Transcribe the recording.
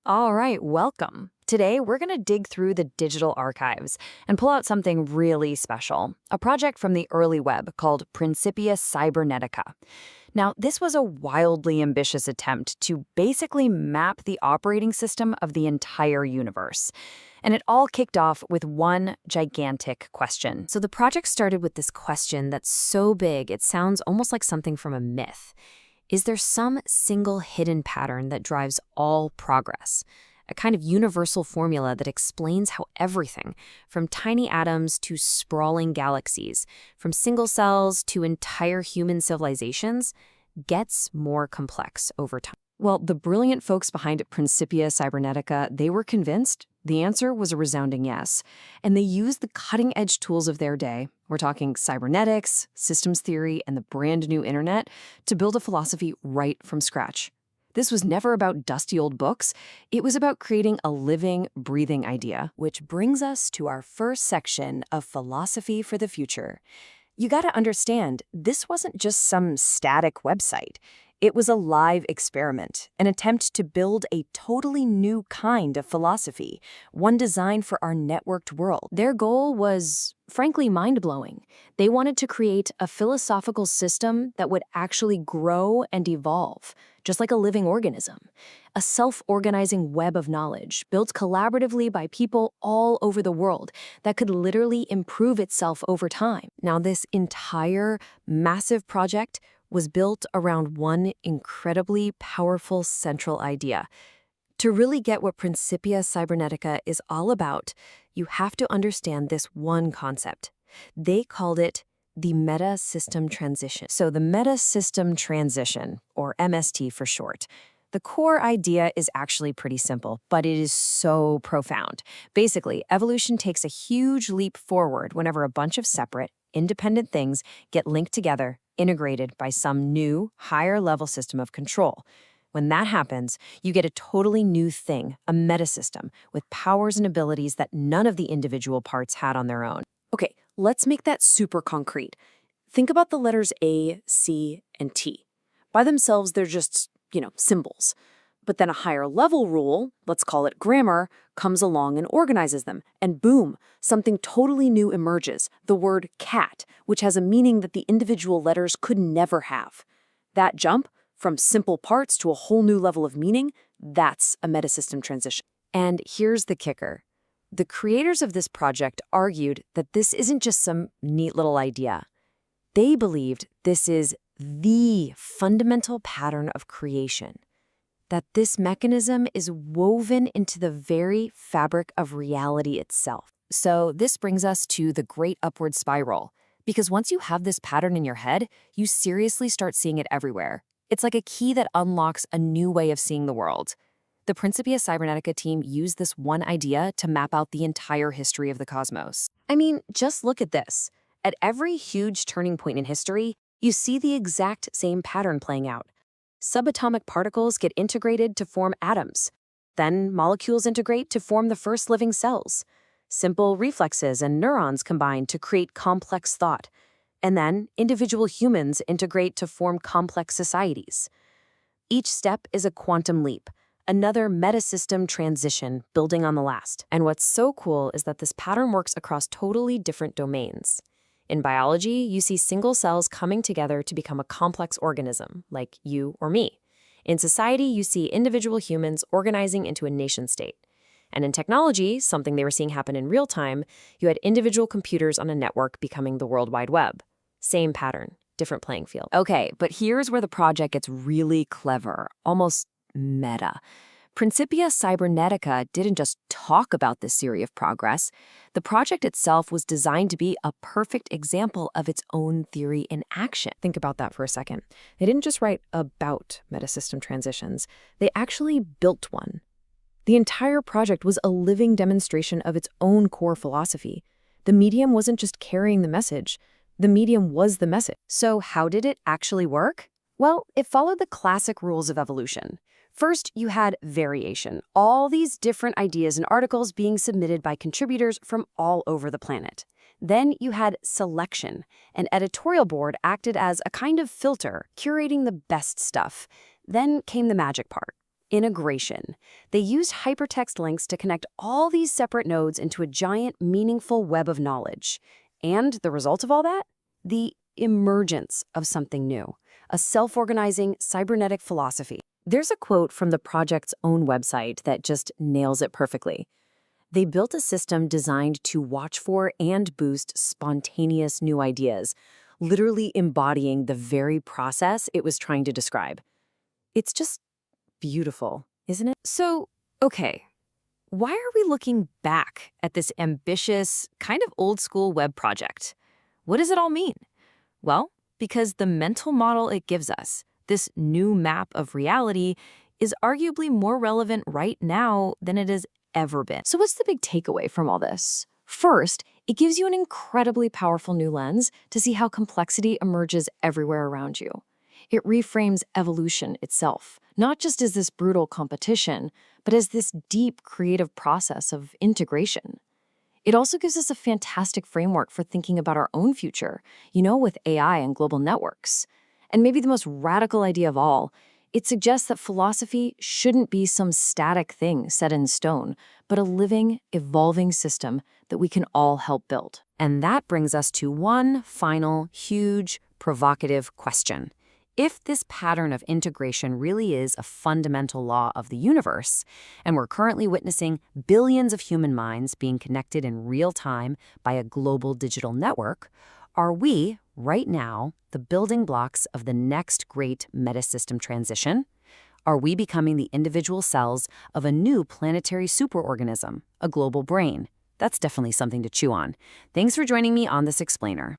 All right, welcome. Today, we're going to dig through the digital archives and pull out something really special, a project from the early web called Principia Cybernetica. Now, this was a wildly ambitious attempt to basically map the operating system of the entire universe. And it all kicked off with one gigantic question. So the project started with this question that's so big it sounds almost like something from a myth. Is there some single hidden pattern that drives all progress? A kind of universal formula that explains how everything, from tiny atoms to sprawling galaxies, from single cells to entire human civilizations, gets more complex over time. Well, the brilliant folks behind Principia Cybernetica, they were convinced the answer was a resounding yes. And they used the cutting-edge tools of their day, we're talking cybernetics, systems theory, and the brand new internet, to build a philosophy right from scratch. This was never about dusty old books. It was about creating a living, breathing idea. Which brings us to our first section of Philosophy for the Future. You gotta understand, this wasn't just some static website. It was a live experiment, an attempt to build a totally new kind of philosophy, one designed for our networked world. Their goal was, frankly, mind-blowing. They wanted to create a philosophical system that would actually grow and evolve, just like a living organism. A self-organizing web of knowledge built collaboratively by people all over the world that could literally improve itself over time. Now, this entire massive project was built around one incredibly powerful central idea. To really get what Principia Cybernetica is all about, you have to understand this one concept. They called it the Metasystem Transition. So the Metasystem Transition, or MST for short. The core idea is actually pretty simple, but it is so profound. Basically, evolution takes a huge leap forward whenever a bunch of separate, independent things get linked together, integrated by some new, higher-level system of control. When that happens, you get a totally new thing, a metasystem, with powers and abilities that none of the individual parts had on their own. Okay, let's make that super concrete. Think about the letters A, C, and T. By themselves, they're just, symbols. But then a higher-level rule, let's call it grammar, comes along and organizes them. And boom, something totally new emerges, the word cat, which has a meaning that the individual letters could never have. That jump, from simple parts to a whole new level of meaning, that's a metasystem transition. And here's the kicker. The creators of this project argued that this isn't just some neat little idea. They believed this is the fundamental pattern of creation, that this mechanism is woven into the very fabric of reality itself. So this brings us to the great upward spiral, because once you have this pattern in your head, you seriously start seeing it everywhere. It's like a key that unlocks a new way of seeing the world. The Principia Cybernetica team used this one idea to map out the entire history of the cosmos. I mean, just look at this. At every huge turning point in history, you see the exact same pattern playing out. Subatomic particles get integrated to form atoms. Then molecules integrate to form the first living cells. Simple reflexes and neurons combine to create complex thought. And then individual humans integrate to form complex societies. Each step is a quantum leap, another metasystem transition building on the last. And what's so cool is that this pattern works across totally different domains. In biology, you see single cells coming together to become a complex organism, like you or me. In society, you see individual humans organizing into a nation-state. And in technology, something they were seeing happen in real time, you had individual computers on a network becoming the World Wide Web. Same pattern, different playing field. Okay, but here's where the project gets really clever, almost meta. Principia Cybernetica didn't just talk about this theory of progress. The project itself was designed to be a perfect example of its own theory in action. Think about that for a second. They didn't just write about metasystem transitions. They actually built one. The entire project was a living demonstration of its own core philosophy. The medium wasn't just carrying the message. The medium was the message. So how did it actually work? Well, it followed the classic rules of evolution. First, you had variation, all these different ideas and articles being submitted by contributors from all over the planet. Then you had selection. An editorial board acted as a kind of filter, curating the best stuff. Then came the magic part, Integration. They used hypertext links to connect all these separate nodes into a giant, meaningful web of knowledge. And the result of all that? The emergence of something new, a self-organizing cybernetic philosophy. There's a quote from the project's own website that just nails it perfectly. They built a system designed to watch for and boost spontaneous new ideas, literally embodying the very process it was trying to describe. It's just beautiful, isn't it? So, okay, why are we looking back at this ambitious, kind of old-school web project? What does it all mean? Well, because the mental model it gives us, this new map of reality, is arguably more relevant right now than it has ever been. So what's the big takeaway from all this? First, it gives you an incredibly powerful new lens to see how complexity emerges everywhere around you. It reframes evolution itself, not just as this brutal competition, but as this deep creative process of integration. It also gives us a fantastic framework for thinking about our own future, with AI and global networks. And maybe the most radical idea of all, it suggests that philosophy shouldn't be some static thing set in stone, but a living, evolving system that we can all help build. And that brings us to one final, huge, provocative question. If this pattern of integration really is a fundamental law of the universe, and we're currently witnessing billions of human minds being connected in real time by a global digital network, are we, right now, the building blocks of the next great metasystem transition? Are we becoming the individual cells of a new planetary superorganism, a global brain? That's definitely something to chew on. Thanks for joining me on this explainer.